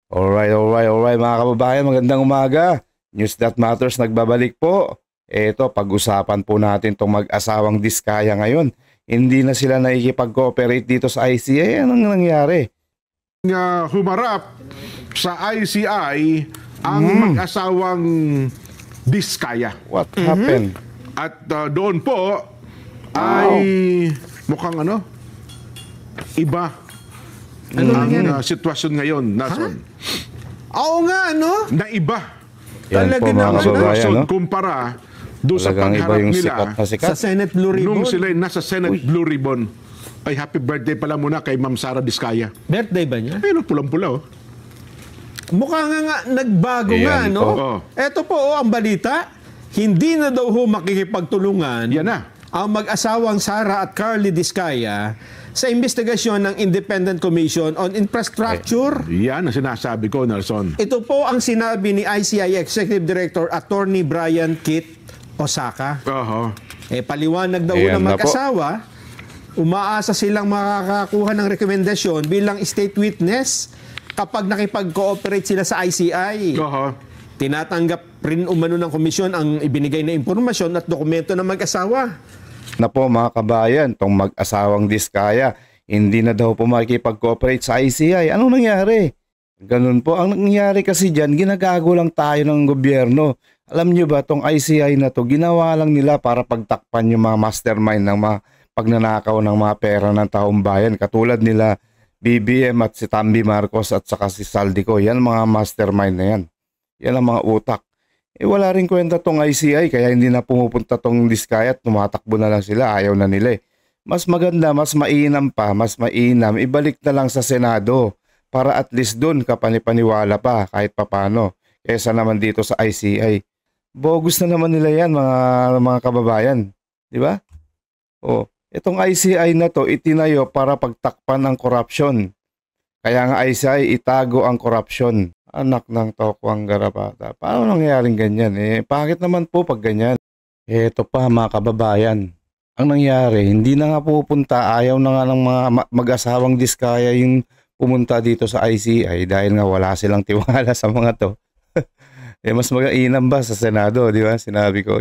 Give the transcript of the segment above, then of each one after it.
Alright mga kababayan, magandang umaga. News That Matters nagbabalik po. Ito, pag-usapan po natin itong mag-asawang Diskaya ngayon. Hindi na sila nakikipag-cooperate dito sa ICI. Anong nangyari? Humarap sa ICI ang mag-asawang Diskaya. What happened? At doon po ay mukhang iba ang sitwasyon ngayon, Nason. Oo nga, no? Na iba. Yan po mga kababayan, no? Kumpara doon sa Talagang iba pagharap yung nila sikat na sikat. Sa Senate Blue Ribbon. nung sila nasa Senate Blue Ribbon. Ay, happy birthday pala muna kay Ma'am Sara Diskaya. Birthday ba niya? Pero pulang-pula, oh. Mukha nga nagbago Ayan nga, no? po. Eto po, ang balita. Hindi na daw makikipagtulungan Yan na. ang mag-asawang Sara at Carly Diskaya sa investigasyon ng Independent Commission on Infrastructure. Yan ang sinasabi ko, Nelson. Ito po ang sinabi ni ICI Executive Director Attorney Brian Kit Osaka. Oho. Paliwanag daw Ayan ng na po. mag-asawa, umaasa silang makakakuha ng rekomendasyon bilang state witness kapag nakipag-cooperate sila sa ICI. Oho. Tinatanggap rin umano ng komisyon ang ibinigay na impormasyon at dokumento ng mag-asawa. Na po mga kabayan, itong mag-asawang Diskaya, hindi na daw po makikipag-cooperate sa ICI. Anong nangyari? Ganun po. Ang nangyari kasi dyan, ginagago lang tayo ng gobyerno. Alam nyo ba, itong ICI na to, ginawa lang nila para pagtakpan yung mga mastermind ng mga pagnanakaw ng mga pera ng taong bayan. Katulad nila BBM at si Tamby Marcos at saka si Saldico. Yan mga mastermind na yan. Yan ang mga utak. Wala rin kwenta tong ICI kaya hindi na pumupunta tong Diskaya at tumatakbo na lang sila. Ayaw na nila eh. Mas maganda, mas mainam pa, mas mainam. Ibalik na lang sa Senado para at least dun kapanipaniwala pa kahit papano. Kesa naman dito sa ICI. Bogus na naman nila yan mga kababayan. Di ba? Itong ICI na to itinayo para pagtakpan ang korupsyon. Kaya nga ICI itago ang korupsyon. Anak ng tokwang garapata. Paano nangyaring ganyan? Bakit naman po pag ganyan? Ito pa mga kababayan. Ang nangyari, hindi na nga pupunta. Ayaw na nga ng mga mag-asawang Diskaya yung pumunta dito sa ICI dahil nga wala silang tiwala sa mga to. Mas magainam ba sa Senado, di ba? Sinabi ko.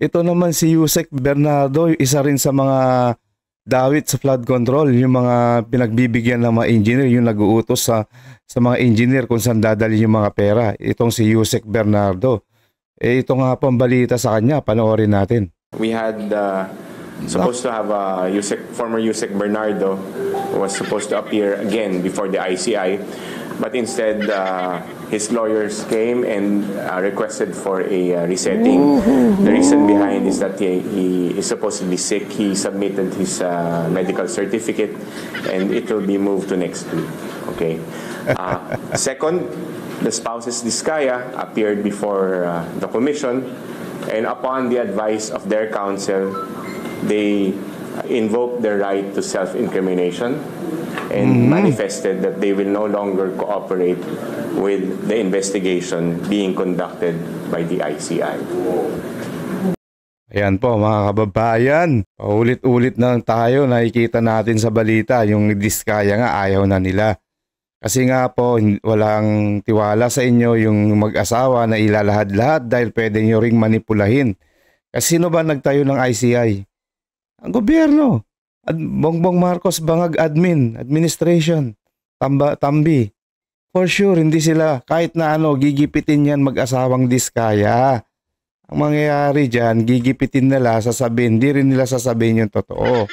Ito naman si Yusek Bernardo, isa rin sa mga dawit sa flood control, yung mga pinagbibigyan ng mga engineer, yung nag-uutos sa mga engineer kung saan dadali yung mga pera. Itong si Yusek Bernardo. Ito nga po ang balita sa kanya, panoorin natin. We had supposed to have former Yusek Bernardo was supposed to appear again before the ICI, but instead his lawyers came and requested for a resetting. The reason behind is that he is supposedly sick. He submitted his medical certificate and it will be moved to next week. Okay. Second, the spouses Diskaya appeared before the commission, and upon the advice of their counsel, they invoked their right to self-incrimination and manifested that they will no longer cooperate with the investigation being conducted by the ICI. Ayan po mga kababayan, paulit-ulit na tayo nakikita natin sa balita yung Diskaya nga ayaw na nila. Kasi nga po walang tiwala sa inyo yung mag-asawa na ilalahad-lahad dahil pwede nyo ring manipulahin. Kasi sino ba nagtayo ng ICI? Ang gobyerno. Bongbong Marcos Bangag administration. Tambi. For sure, hindi sila kahit na gigipitin yan mag-asawang Diskaya. Ang mangyayari dyan, gigipitin nila, sasabihin, hindi rin nila sasabihin yung totoo.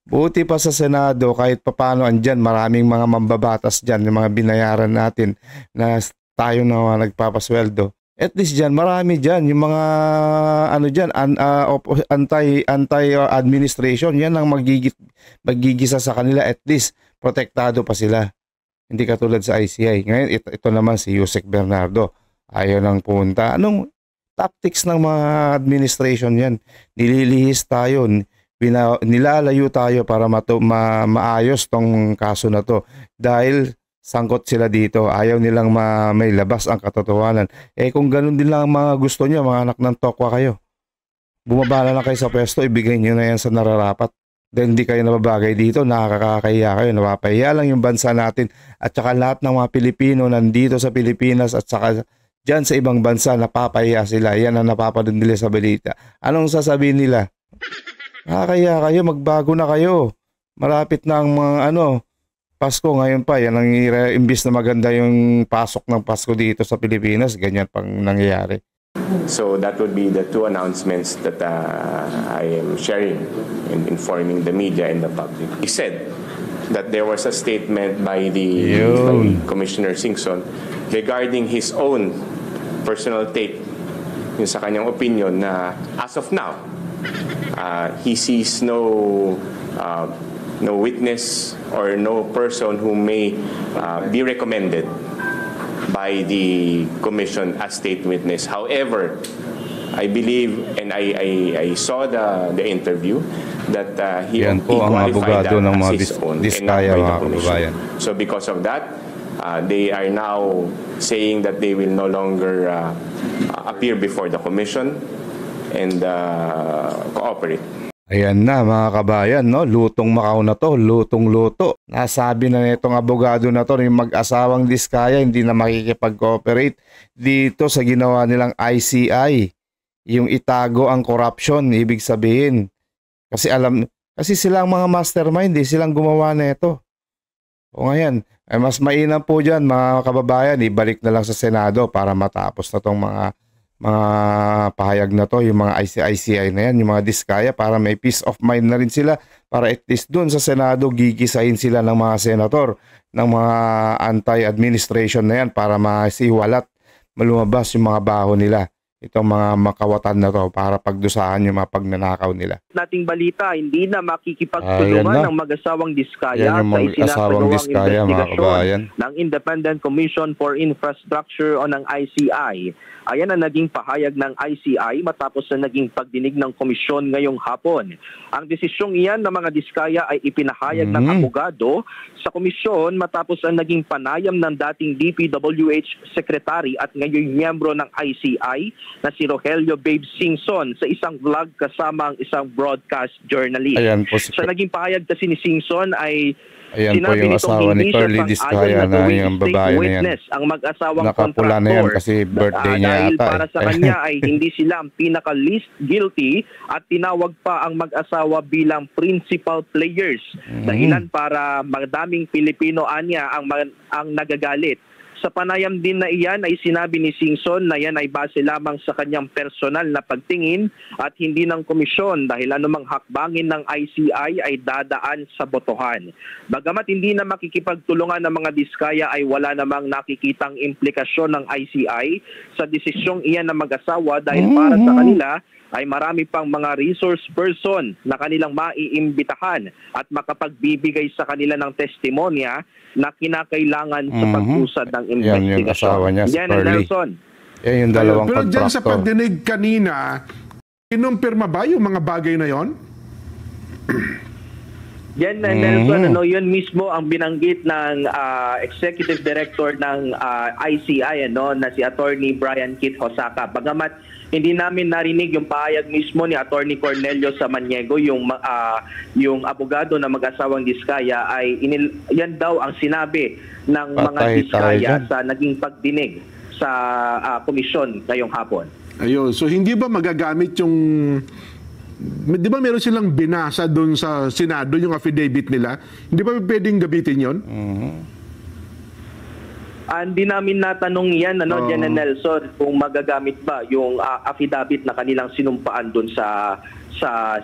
Buti pa sa Senado, kahit papano andyan, maraming mga mambabatas dyan, yung mga binayaran natin na tayo na nagpapasweldo. At least dyan, marami dyan, yung mga anti-administration, yan ang magigisa sa kanila, at least protektado pa sila. Hindi katulad sa ICI. Ngayon, ito naman si Yusek Bernardo, ayaw nang punta. Anong tactics ng mga administration yan? Nililihis tayo, nilalayo tayo para maayos tong kaso na to dahil sangkot sila dito, ayaw nilang may labas ang katotohanan. Kung ganun din lang ang mga gusto niyo, mga anak ng tokwa kayo, bumaba na lang kayo sa pwesto, ibigay niyo na yan sa nararapat. Dahil hindi kayo nababagay dito, nakakakahiya kayo, napapahiya lang yung bansa natin at saka lahat ng mga Pilipino nandito sa Pilipinas at saka dyan sa ibang bansa, napapahiya sila. Yan ang napapanood nila sa balita. Anong sasabihin nila? Nakakahiya kayo, magbago na kayo. Malapit na ang mga Pasko ngayon pa. Yan ang imbis na maganda yung pasok ng Pasko dito sa Pilipinas, ganyan pang nangyayari. So that would be the two announcements that I am sharing and informing the media and the public. He said that there was a statement by by Commissioner Singson regarding his own personal take, yung sa kanyang opinion na as of now, he sees no witness or no person who may be recommended by the commission as state witness. However, I believe and I saw the interview that he qualified that as his own and not by the commission. So because of that, they are now saying that they will no longer appear before the commission and cooperate. Ayan na mga kabayan, no? Lutong Macau na to, lutong-luto. Nasabi na nitong abogado na to, yung mag-asawang Diskaya hindi na makikipag-cooperate dito sa ginawa nilang ICI. Yung itago ang corruption, ibig sabihin. Kasi silang mga mastermind, silang gumawa na ito. O ngayon, mas mainam po dyan mga kababayan, ibalik na lang sa Senado para matapos na tong mga pahayag na to, yung mga ICI na yan, yung mga Diskaya, para may peace of mind na rin sila, para at least dun sa Senado gigisahin sila ng mga senator, ng mga anti-administration na yan para masiwalat, malumabas yung mga baho nila, itong mga makawatan na to para pagdusahan yung mga pagnanakaw nila. Nating balita, hindi na makikipagtulungan ng mag-asawang Diskaya sa isinasagawang investigasyon ng Independent Commission for Infrastructure o ng ICI. Ayan ang naging pahayag ng ICI matapos na naging pagdinig ng komisyon ngayong hapon. Ang desisyong iyan ng mga Diskaya ay ipinahayag ng abogado sa komisyon matapos ang naging panayam ng dating DPWH Secretary at ngayon miyembro ng ICI na si Rogelio Babe Singson sa isang vlog kasama ang isang broadcast journalist. Sa naging pahayag kasi ni Singson ay sinabi yung asawa ni Curly Diskaya na yung babae na yan. Ang mag-asawang nakapula na yan kasi birthday niya dahil ata. Para sa kanya ay hindi sila ang pinaka-least guilty at tinawag pa ang mag-asawa bilang principal players. Dahilan para madaming Pilipino anya ang nagagalit. Sa panayam din na iyan ay sinabi ni Singson na yan ay base lamang sa kanyang personal na pagtingin at hindi ng komisyon dahil anumang hakbangin ng ICI ay dadaan sa botohan. Bagamat hindi na makikipagtulungan ng mga Diskaya ay wala namang nakikitang implikasyon ng ICI sa desisyong iyan ng mag-asawa dahil para sa kanila ay marami pang mga resource person na kanilang maiimbitahan at makapagbibigay sa kanila ng testimonya na kinakailangan sa pag-usad ng investigasyon. Yan yung asawa niya, si Curly. Yan yung dalawang pero contractor. dyan sa pagdinig kanina, kinumpirma ba yung mga bagay na yon? Yan na Nelson, yun mismo ang binanggit ng Executive Director ng ICI na si Attorney Brian Kit Hosaka. Bagamat hindi namin narinig yung pahayag mismo ni Attorney Cornelio Samaniego, yung abogado na mag-asawang Diskaya, ay yan daw ang sinabi ng mga Diskaya sa naging pagdinig sa komisyon ngayong hapon. Ayun, so hindi ba magagamit yung... Di ba meron silang binasa doon sa Senado, yung affidavit nila? Hindi ba pwedeng gabitin yon? Hindi namin natanong yan, Jan Nelson, kung magagamit ba yung affidavit na kanilang sinumpaan doon sa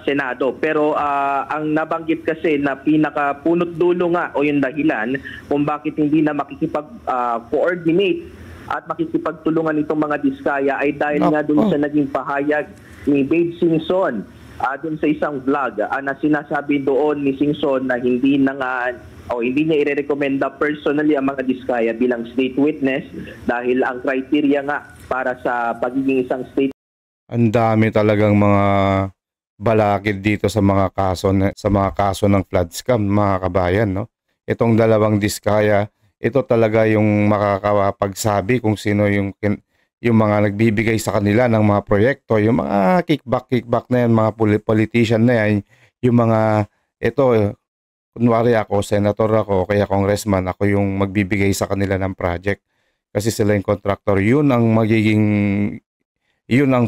Senado. Pero ang nabanggit kasi na pinakapunot dulo nga o yung dahilan kung bakit hindi na makikipag-coordinate at makikipagtulungan itong mga Diskaya ay dahil nga doon sa naging pahayag ni Babe Singson doon sa isang vlog na sinasabi doon ni Singson na hindi niya irerekomenda personally ang mga Diskaya bilang state witness dahil ang criteria nga para sa pagiging isang state. Ang dami talagang mga balakid dito sa mga kaso ng flood scam, mga kabayan, no? Itong dalawang Diskaya, ito talaga yung makakapagsabi kung sino yung mga nagbibigay sa kanila ng mga proyekto, yung mga kickback na yan, mga politician na yan, yung mga ito, kunwari ako, senator ako, kaya congressman, ako yung magbibigay sa kanila ng project. Kasi sila yung contractor. Yun ang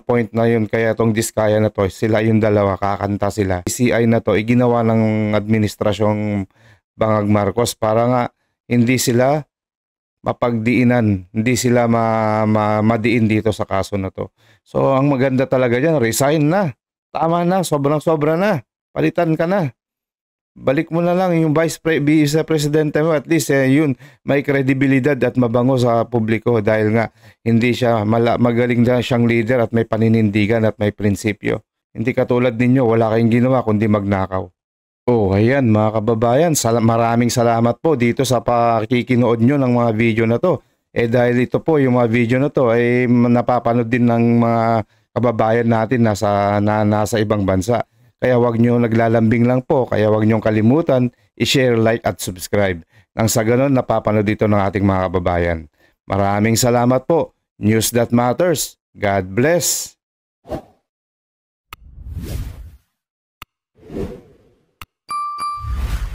point na yun. Kaya itong Diskaya na to, sila yung dalawa, kakanta sila. ICI na to, iginawa ng administrasyong Bangag Marcos para nga hindi sila mapagdiinan, hindi sila madiin dito sa kaso na to. So ang maganda talaga dyan, resign na. Tama na, sobrang-sobra na. Palitan ka na. Balik mo na lang yung vice presidente mo, at least yun, may kredibilidad at mabango sa publiko dahil nga hindi siya magaling na siyang leader at may paninindigan at may prinsipyo. Hindi katulad ninyo, wala kayong ginawa kundi magnakaw. Oh, ayan mga kababayan, maraming salamat po dito sa pakikinood nyo ng mga video na to. Dahil ito po, yung mga video na to ay napapanood din ng mga kababayan natin nasa ibang bansa. Kaya wag nyo naglalambing lang po, kaya wag nyo kalimutan i-share, like at subscribe. Nang sa ganon napapanood dito ng ating mga kababayan. Maraming salamat po. News That Matters. God bless.